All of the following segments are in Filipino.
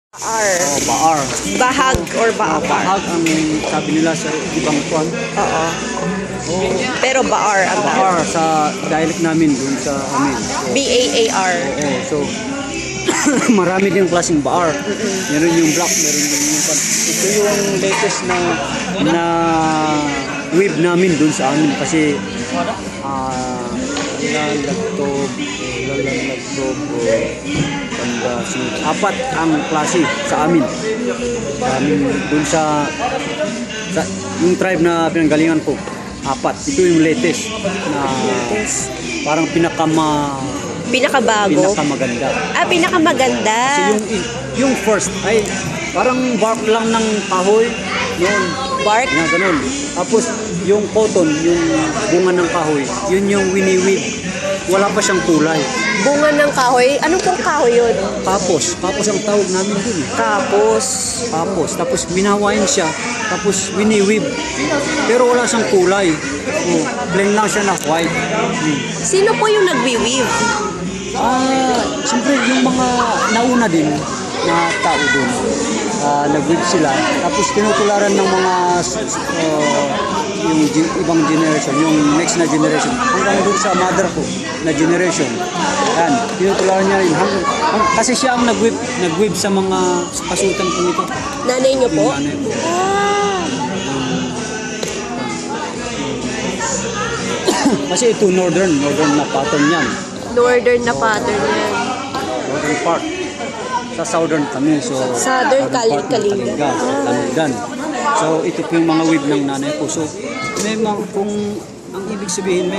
Baar. Oh, baar. Bahag or baar. Bahag ang sabi nila sa ibang kwan. Oo. Oh, Pero baar ang baar sa dialect namin dun sa amin. B-A-A-R. Oo, so marami din klaseng baar. Meron yung black, meron din yung kwan. Ito yung latest na wave namin dun sa amin kasi lalagtob, apat ang klase sa amin. Dun sa yung tribe na pinanggalingan ko, apat. Ito yung latest na parang Pinakabago. pinakamaganda. Pinakamaganda. Kasi yung first ay parang bark lang ng kahoy noon. Bark? Na ganun. Tapos yung cotton, yung bunga ng kahoy, yun yung wini-weave. Wala pa siyang kulay. Bunga ng kahoy. Anong pong kahoy yun? Kapos ang tawag namin dun. Kapos. Tapos binawain siya, tapos wini-weave. Pero wala siyang kulay. Oh, plain lang siya na white. Sino po yung nagwi-weave? Siyempre yung mga nauna din na tao dun, nag-weave sila. Tapos tinutularan ng mga yung ibang generation, yung next na generation, hanggang dun sa mother ko na generation. Yan, tinutularan niya rin. Kasi siya ang nag-weave sa mga kasutan ko ito. Nanay niyo po? Yung nanay ko. Kasi ito northern na pattern yan. Northern na pattern yan. Northern part. Sa southern kami. So, Southern part ng Kalinga. Kalingan. So, ito po yung mga weave ng nanay ko. So, may mga, kung ang ibig sabihin,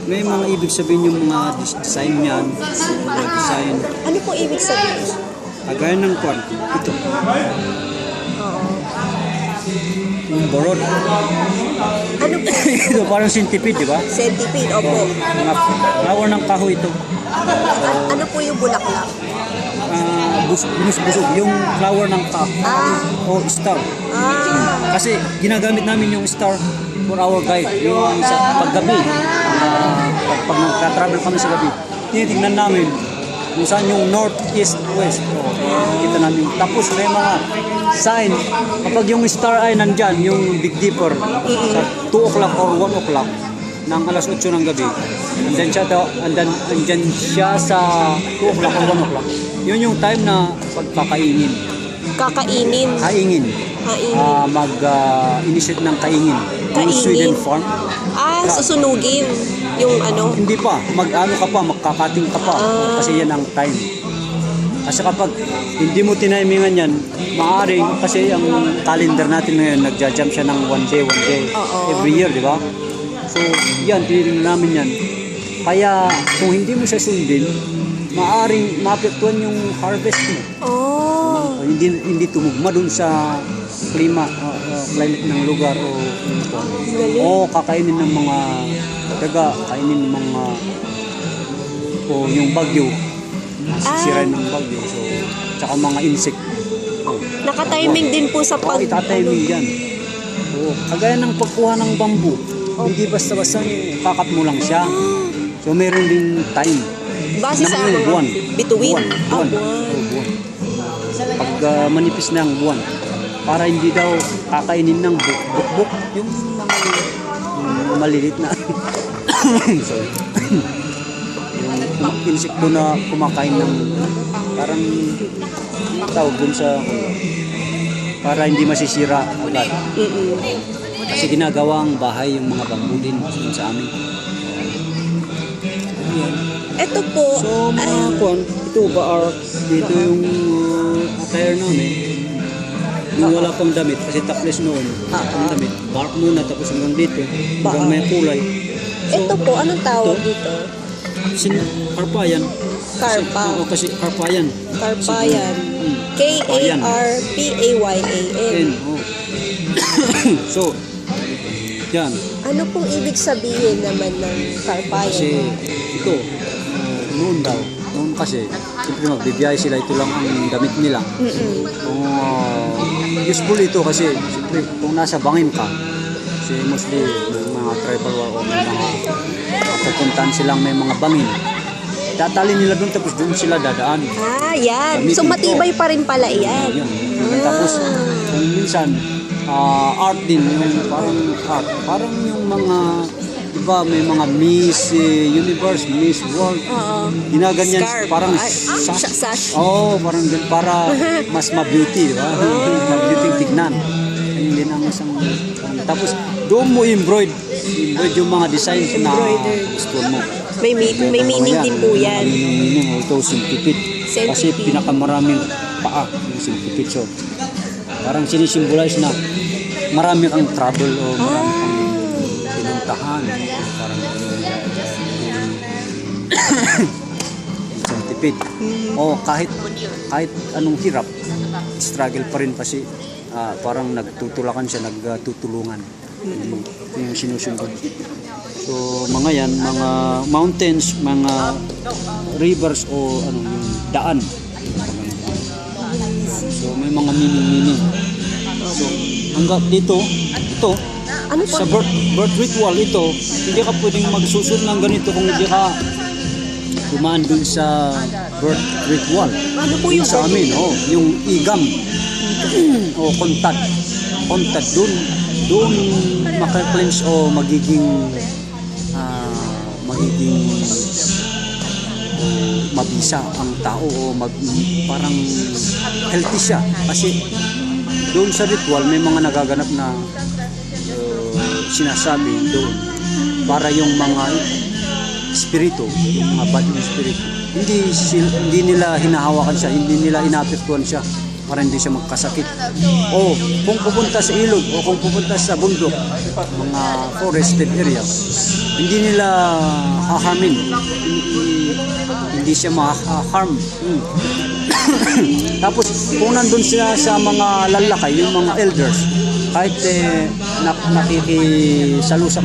may mga ibig sabihin yung mga design niyan. Mga design. Ano po ibig sabihin? Kagaya ng kwan. Ito. Oo. Yung borod. Ano po? Ito parang centipede, di ba? Centipede, opo. Mga flower ng kahoy ito. Ano po yung bulaklak? Busog. Yung flower ng kahoy. O star. Kasi ginagamit namin yung star for our guide. Yung sa paggabi. Pag nagka-travel kami sa gabi, tinitingnan namin kung saan yung north, east, west. Kita namin. Tapos may mga sign. Kapag yung star ay nandyan, yung Big Dipper, sa 2 o'clock or 1 o'clock, ng alas 8 ng gabi, andyan siya sa 2 o'clock or 1 o'clock. Yun yung time na pagkakaingin. Kakainin. Kaingin. Mag-initiate ng kaingin. Yung Sweden farm. Susunugin. Yung ano. Hindi pa. Mag-ano ka pa, magkakating ka pa. Kasi yan ang time. Kasi kapag hindi mo tinimingan yan, maaaring, kasi ang calendar natin ngayon, nagja-jump siya ng one day, every year, di ba? So, yan, tinitingnan namin yan. Kaya, kung hindi mo siya sundin, maaaring maapektuhan yung harvest mo. Hindi tumugma dun sa climate ng lugar o kakainin ng mga daga, kainin ng mga yung bagyo, sisirain ng bagyo, so tsaka mga insect. Naka-timing din po sa itatiming yan. Kagaya ng pagkuha ng bamboo, hindi basta-basta kakat mo lang siya. So meron din time. Base sa ano? Buwan. Bituin. Buwan. Pag manipis na ang buwan, para hindi daw kakainin ng bukbuk, yung malilit na sorry. Yung insekto na kumakain ng parang tawag dun sa para hindi masisira agad. Kasi ginagawa ang bahay yung mga bamboo din sa amin. Ito po. So mga kwan, ito baar, dito yung attire namin. Yung wala pang damit, kasi topless noon. Ang damit, bark muna tapos hanggang dito, hanggang may kulay. So, ito po, anong tawag dito? Karpayan. Karpa. Kasi karpayan. Karpayan. K-A-R-P-A-Y-A-N. So, yan. Ano pong ibig sabihin naman ng karpayan? Kasi ito, noon kasi, siyempre magbibiyahe sila, ito lang ang damit nila. Useful ito kasi, siyempre, kung nasa bangin ka, kasi mostly mga tribal war o may mga pupuntahan silang may mga bangin. tatali nila doon tapos doon sila dadaan. Ah, yan. So, Gamitin matibay pa rin pala yan. Yun. Tapos kung minsan art din yung parang yung mga iba may mga Miss Universe, Miss World. Oo. Ginaganyan Scarf. parang Ay, sash. parang ganun, para mas ma-beauty, di ba? Ma-beauty tignan. Ayun din ang isang tapos doon mo embroid yung mga designs na Embroidered. gusto mo. May meaning din po yan. Meaning ito centipede. Kasi Centipede. pinakamaraming paa yung centipede. So, parang sinisimbolize na marami kang trouble o marami kang pinuntahan. Parang centipede. O kahit anong hirap, struggle pa rin kasi parang nagtutulakan siya, nagtutulungan. Yung sinusunod. So mga yan, mga mountains, mga rivers o yung daan. So may mga meaning. So hanggang ito Ano po? sa birth ritual ito, hindi ka pwedeng magsusunod ng ganito kung hindi ka dumaan dun sa birth ritual. Ano po yung Sa amin, yung igam o kontad doon maka-cleanse o magiging mabisa ang tao o parang healthy siya kasi doon sa ritual may mga nagaganap na sinasabi doon para yung mga espiritu, yung mga bad espiritu hindi nila hinahawakan siya, hindi nila inapektuhan siya para hindi siya magkasakit. O kung pupunta sa ilog o kung pupunta sa bundok, mga forested area, hindi nila haharmin, hindi siya ma-harm. Tapos kung nandun sila sa mga lalakay, yung mga elders, kahit nakikisalo sa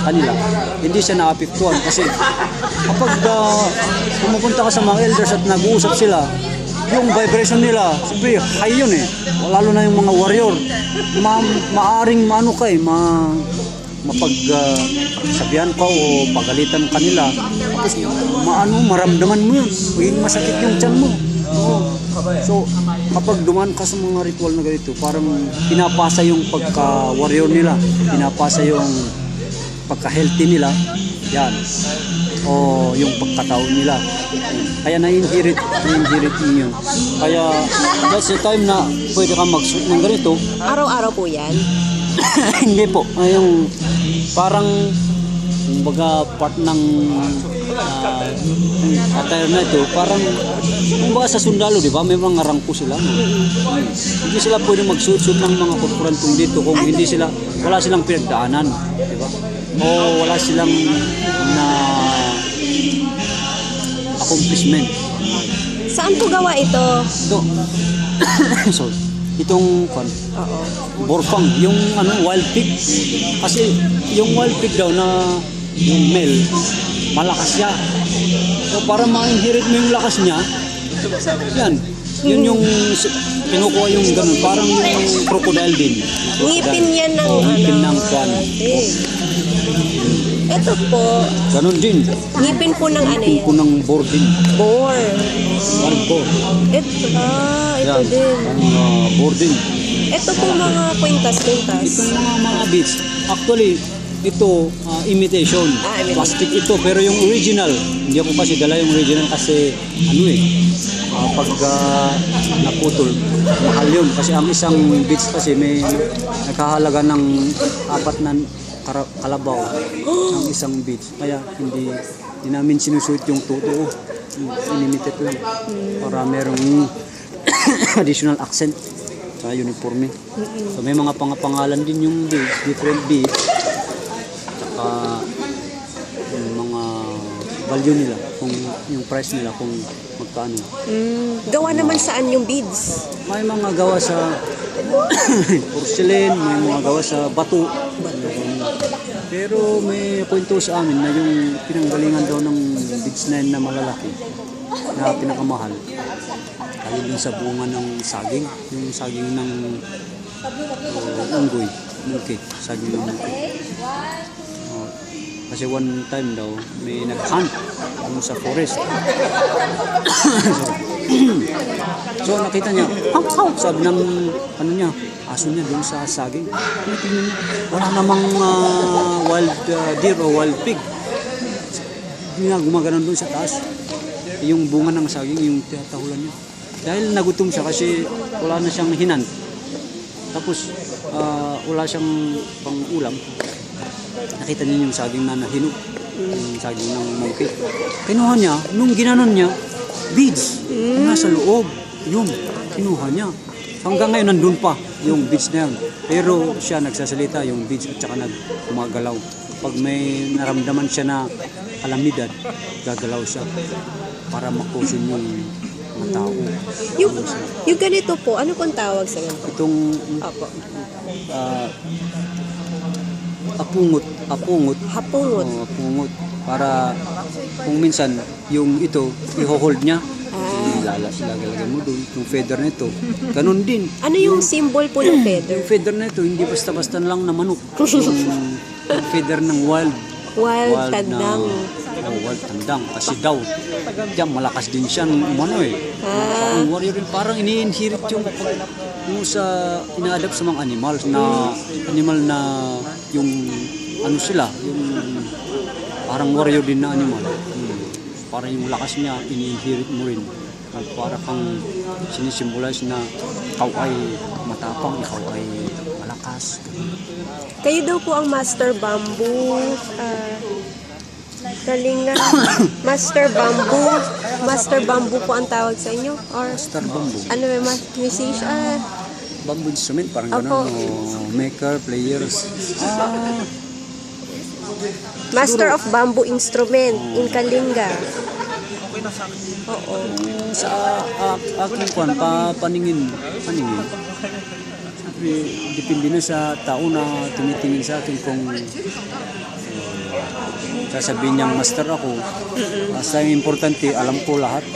kanila, hindi siya naapektuhan kasi kapag pumupunta ka sa mga elders at nag-uusap sila, yung vibration nila, siyempre high yun lalo na yung mga warrior, maaring mapagsabihan ka o pagalitan kanila, tapos maramdaman mo yun, magiging masakit yung tiyan mo. So kapag dumaan ka sa mga ritual na ganito, parang pinapasa yung pagka-warrior nila, pinapasa yung pagka-healthy nila, yan, o yung pagkatao nila. Kaya na-inherit ninyo. Kaya that's the time na pwede kang magsuot ng ganito. Araw-araw po yan? Hindi po. Yung parang kumbaga part ng attire na ito, parang kumbaga sa sundalo, di ba? May mga rangko sila. Hindi sila pwede magsuot ng mga korporantong dito kung hindi sila, wala silang pinagdaanan, di ba? O wala silang na accomplishment. Saan po gawa ito? Ito. Sorry. Itong borfang, yung wild pig. Kasi yung wild pig daw na yung male, malakas siya. So para ma-inherit mo yung lakas niya, yan. Yun yung kinukuha yung ganun. Parang yung crocodile din. Ngipin yan ng ngipin ng kwan. Ito po, Ganun din. ngipin po ng ano Ngipin yan? po ng boar din. Boar. Wild boar. Ito Yan. din. Ang boar din. Ito po mga kwintas-kwintas. Itong mga beads, actually, ito imitation. Imitation. Plastic ito, pero yung original, hindi ako kasi dala yung original kasi pag naputol, mahal yun. Kasi ang isang beads kasi may nakahalaga ng 4 na kalabaw ang isang beads. Kaya hindi namin sinusuot yung totoo. Inimitate lang para merong additional accent sa uniforme. So may mga pangalan din yung beads, different beads. Saka yung mga value nila, kung yung price nila kung magkano. Gawa naman saan yung beads? May mga gawa sa porcelain, may mga gawa sa bato. Pero may kwento sa amin na yung pinanggalingan daw ng beads na yun na malalaki na pinakamahal ay yung sa bunga ng saging, yung saging ng unggoy, mungkit, saging ng mungkit. Kasi one time daw may nag-hunt sa forest. So nakita niya, sabi ng aso niya doon sa saging. Tingnan niya, wala namang wild deer o wild pig. Hindi nga gumaganon doon sa taas. Yung bunga ng saging, yung tatahulan niya. Dahil nagutom siya kasi wala na siyang hinan. Tapos wala siyang pang-ulam. Nakita niya yung saging na nahinog. Yung saging ng monkey. Kinuha niya, nung ginanon niya, beads. Nasa loob. Yun, kinuha niya. Hanggang ngayon nandun pa yung beads na yun. Pero siya nagsasalita yung beads at saka gumagalaw. Pag may naramdaman siya na kalamidad, gagalaw siya para makusin yung mga tao. Yung ganito po, ano pong tawag sa ganito? Itong Apo. apungot. Hapungot. Apungot. Para kung minsan yung ito, i-hold niya. Ilalagay mo doon, yung feather nito. Ganun din. Ano yung symbol po ng feather? Yung feather nito, hindi basta-basta lang na manok. Yung feather ng wild Tandang. Wild tandang. Kasi daw, diyan malakas din siya nung umano eh. Parang warrior rin, parang ini-inherit yung sa ina-adapt sa mga animal na yung ano sila, yung parang warrior din na animal. Parang yung lakas niya, ini-inherit mo rin. Para kang sinisimbolize na ikaw ay matapang, ikaw ay malakas. Kayo daw po ang Master Bamboo. Kalinga. Master Bamboo po ang tawag sa inyo? Or Master Bamboo. ano may musician? Bamboo instrument, parang Opo. gano'n. Maker, players. Master of Bamboo Instrument in Kalinga. Oo. Sa aking paningin. Sabi, depende na sa tao na tumitingin sa akin kung sasabihin niyang master ako. Basta yung importante, alam ko lahat ng